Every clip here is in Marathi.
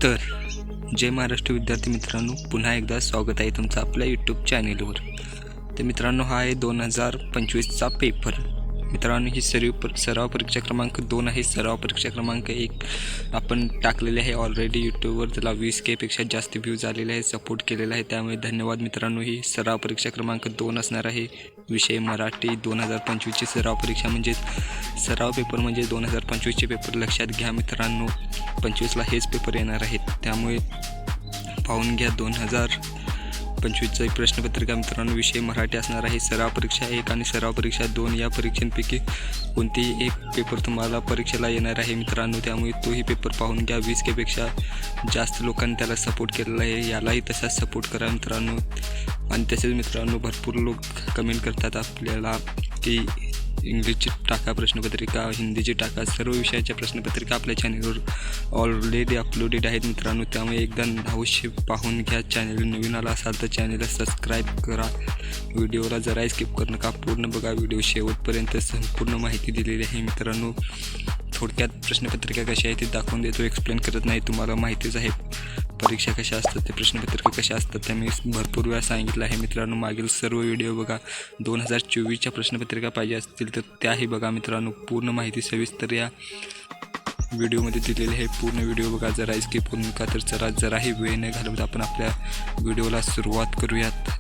तर जय महाराष्ट्र विद्यार्थी मित्रांनो, पुन्हा एकदा स्वागत आहे तुमचं आपल्या यूट्यूब चॅनेलवर. तर मित्रांनो, हा आहे 2025चा पेपर. मित्रांनो, ही सराव परीक्षा क्रमांक 2 आहे. सराव परीक्षा क्रमांक 1 आपण टाकलेले आहे ऑलरेडी यूट्यूबवर. त्याला 20K पेक्षा जास्त व्ह्यूज आलेले आहे, सपोर्ट केलेला आहे, त्यामुळे धन्यवाद मित्रांनो. ही सराव परीक्षा क्रमांक 2 असणार आहे. विषय मराठी 2025ची सराव परीक्षा म्हणजे सराव पेपर म्हणजे 2025चे पेपर लक्षात घ्या मित्रांनो. 25ला हेच पेपर येणार आहेत, त्यामुळे पाहून घ्या. 2025चं प्रश्नपत्रिका मित्रांनो, विषय मराठी असणार आहे. सराव परीक्षा 1 आणि सराव परीक्षा 2 या परीक्षांपैकी कोणतीही एक पेपर तुम्हाला परीक्षेला येणार आहे मित्रांनो, त्यामुळे तोही पेपर पाहून घ्या. 20K पेक्षा जास्त लोकांनी त्याला सपोर्ट केलेला आहे, यालाही तसाच सपोर्ट करा मित्रांनो. आणि तसेच मित्रांनो, भरपूर लोक कमेंट करतात आपल्याला की इंग्लिशची टाका प्रश्नपत्रिका, हिंदीची टाका, सर्व विषयाच्या प्रश्नपत्रिका आपल्या चॅनलवर ऑलरेडी अपलोडेड आहेत मित्रांनो, त्यामुळे एकदा अवश्य पाहून घ्या. चॅनल नवीन आला असाल तर चॅनलला सबस्क्राईब करा. व्हिडिओला जराही स्किप करू नका, पूर्ण बघा व्हिडिओ. शेवटपर्यंत संपूर्ण माहिती दिलेली आहे मित्रांनो. थोडक्यात प्रश्नपत्रिका कशी आहे ते दाखवून देतो, एक्सप्लेन करत नाही, तुम्हाला माहितीच आहे परीक्षा कशा असतात, ते प्रश्नपत्रिका कशा असतात, त्या मी भरपूर वेळा सांगितलं आहे मित्रांनो. मागील सर्व व्हिडिओ बघा. 2024च्या प्रश्नपत्रिका पाहिजे असतील तर त्याही बघा मित्रांनो. पूर्ण माहिती सविस्तर या व्हिडिओमध्ये दिलेली आहे. पूर्ण व्हिडिओ बघा, जरा स्किप करू नका. तर जराही वेळ न घालवता आपण आपल्या व्हिडिओला सुरुवात करूयात.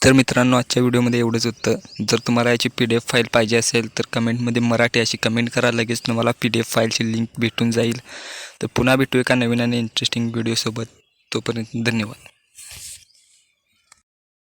तर मित्रांनो, आजच्या व्हिडिओमध्ये एवढंच होतं. जर तुम्हाला याची PDF फाईल पाहिजे असेल तर कमेंटमध्ये मराठी अशी कमेंट करा, लगेच तुम्हाला PDF फाईलची लिंक भेटून जाईल. तर पुन्हा भेटू एका नवीन आणि इंटरेस्टिंग व्हिडिओसोबत. तोपर्यंत धन्यवाद.